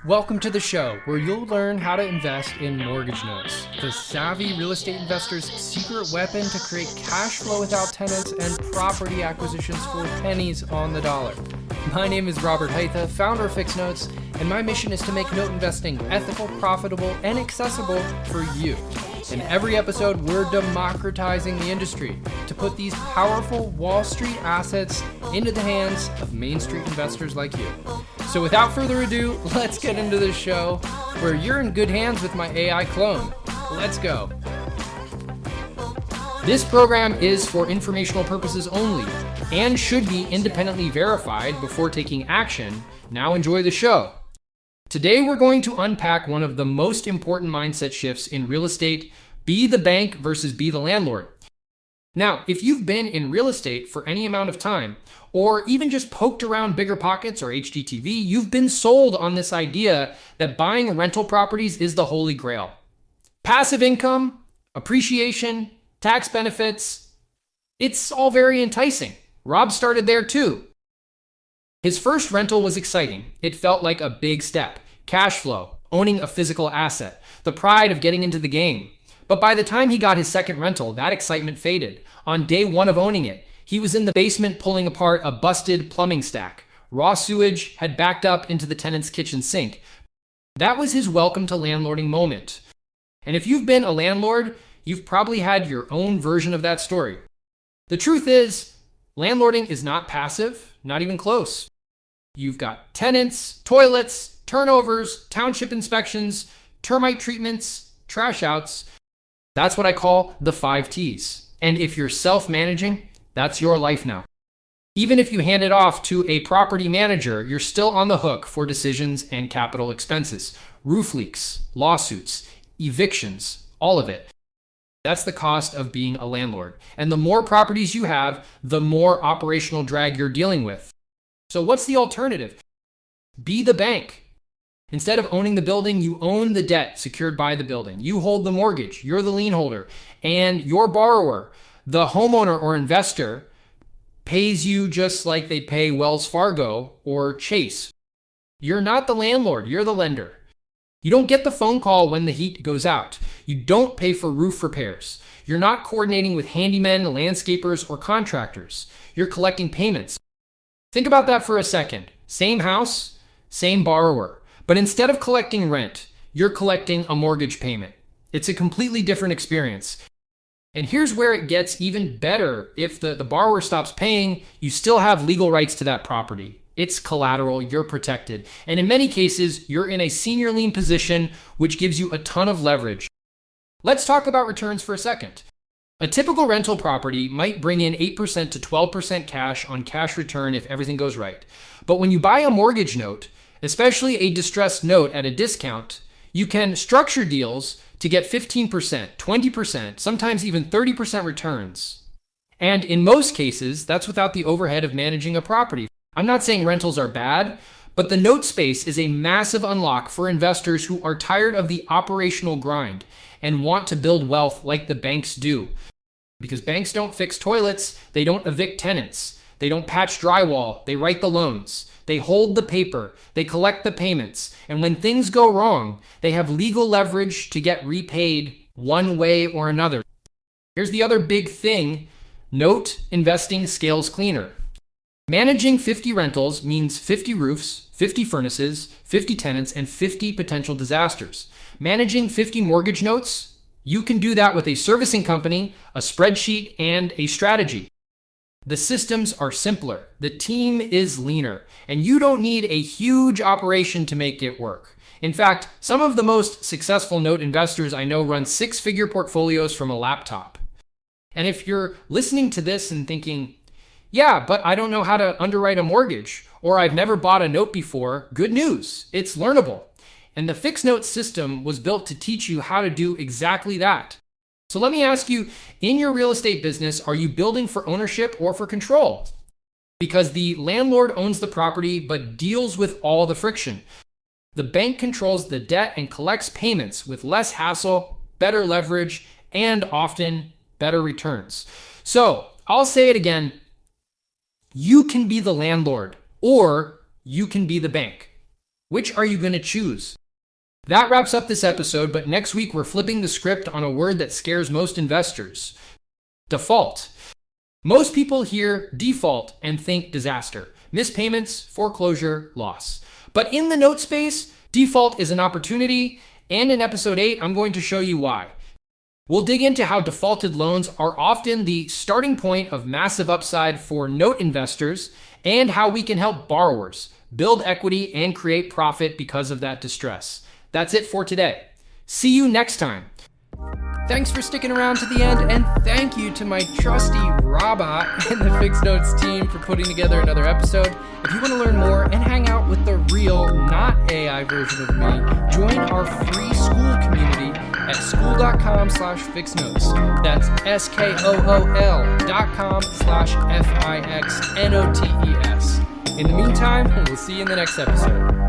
Welcome to the show, where you'll learn how to invest in mortgage notes, the savvy real estate investor's secret weapon to create cash flow without tenants and property acquisitions for pennies on the dollar. My name is Robert Haitha, founder of Fixed Notes, and my mission is to make note investing ethical, profitable, and accessible for you. In every episode, we're democratizing the industry to put these powerful Wall Street assets into the hands of Main Street investors like you. So without further ado, let's get into this show where you're in good hands with my AI clone. Let's go. This program is for informational purposes only and should be independently verified before taking action. Now enjoy the show. Today we're going to unpack one of the most important mindset shifts in real estate: be the bank versus be the landlord. Now, if you've been in real estate for any amount of time, or even just poked around BiggerPockets or HGTV, you've been sold on this idea that buying rental properties is the holy grail. Passive income, appreciation, tax benefits, it's all very enticing. Rob started there too. His first rental was exciting. It felt like a big step. Cash flow, owning a physical asset, the pride of getting into the game. But by the time he got his second rental, that excitement faded. On day one of owning it, he was in the basement pulling apart a busted plumbing stack. Raw sewage had backed up into the tenant's kitchen sink. That was his welcome to landlording moment. And if you've been a landlord, you've probably had your own version of that story. The truth is, landlording is not passive, not even close. You've got tenants, toilets, turnovers, township inspections, termite treatments, trash outs. That's what I call the 5 T's. And if you're self-managing, that's your life now. Even if you hand it off to a property manager, you're still on the hook for decisions and capital expenses. Roof leaks, lawsuits, evictions, all of it. That's the cost of being a landlord. And the more properties you have, the more operational drag you're dealing with. So what's the alternative? Be the bank. Instead of owning the building, you own the debt secured by the building. You hold the mortgage, you're the lien holder, and your borrower, the homeowner or investor, pays you just like they pay Wells Fargo or Chase. You're not the landlord, you're the lender. You don't get the phone call when the heat goes out. You don't pay for roof repairs. You're not coordinating with handymen, landscapers, or contractors. You're collecting payments. Think about that for a second. Same house, same borrower. But instead of collecting rent, you're collecting a mortgage payment. It's a completely different experience. And here's where it gets even better. If the borrower stops paying, you still have legal rights to that property. It's collateral, you're protected. And in many cases, you're in a senior lien position, which gives you a ton of leverage. Let's talk about returns for a second. A typical rental property might bring in 8% to 12% cash on cash return if everything goes right. But when you buy a mortgage note, especially a distressed note at a discount, you can structure deals to get 15%, 20%, sometimes even 30% returns. And in most cases, that's without the overhead of managing a property. I'm not saying rentals are bad, but the note space is a massive unlock for investors who are tired of the operational grind and want to build wealth like the banks do. Because banks don't fix toilets, they don't evict tenants, they don't patch drywall, they write the loans. They hold the paper, they collect the payments, and when things go wrong, they have legal leverage to get repaid one way or another. Here's the other big thing: note investing scales cleaner. Managing 50 rentals means 50 roofs, 50 furnaces, 50 tenants, and 50 potential disasters. Managing 50 mortgage notes, you can do that with a servicing company, a spreadsheet, and a strategy. The systems are simpler, the team is leaner, and you don't need a huge operation to make it work. In fact, some of the most successful note investors I know run 6-figure portfolios from a laptop. And if you're listening to this and thinking, yeah, but I don't know how to underwrite a mortgage, or I've never bought a note before, good news, it's learnable. And the Fixed Note system was built to teach you how to do exactly that. So let me ask you, in your real estate business, are you building for ownership or for control? Because the landlord owns the property but deals with all the friction. The bank controls the debt and collects payments with less hassle, better leverage, and often better returns. So I'll say it again. You can be the landlord or you can be the bank. Which are you going to choose? That wraps up this episode, but next week we're flipping the script on a word that scares most investors: default. Most people hear default and think disaster, missed payments, foreclosure, loss. But in the note space, default is an opportunity, and in episode 8, I'm going to show you why. We'll dig into how defaulted loans are often the starting point of massive upside for note investors, and how we can help borrowers build equity and create profit because of that distress. That's it for today. See you next time. Thanks for sticking around to the end, and thank you to my trusty robot and the Fixed Notes team for putting together another episode. If you want to learn more and hang out with the real, not AI version of me, join our free school community at school.com/fixnotes. That's SKOOL.com/FIXNOTES. In the meantime, we'll see you in the next episode.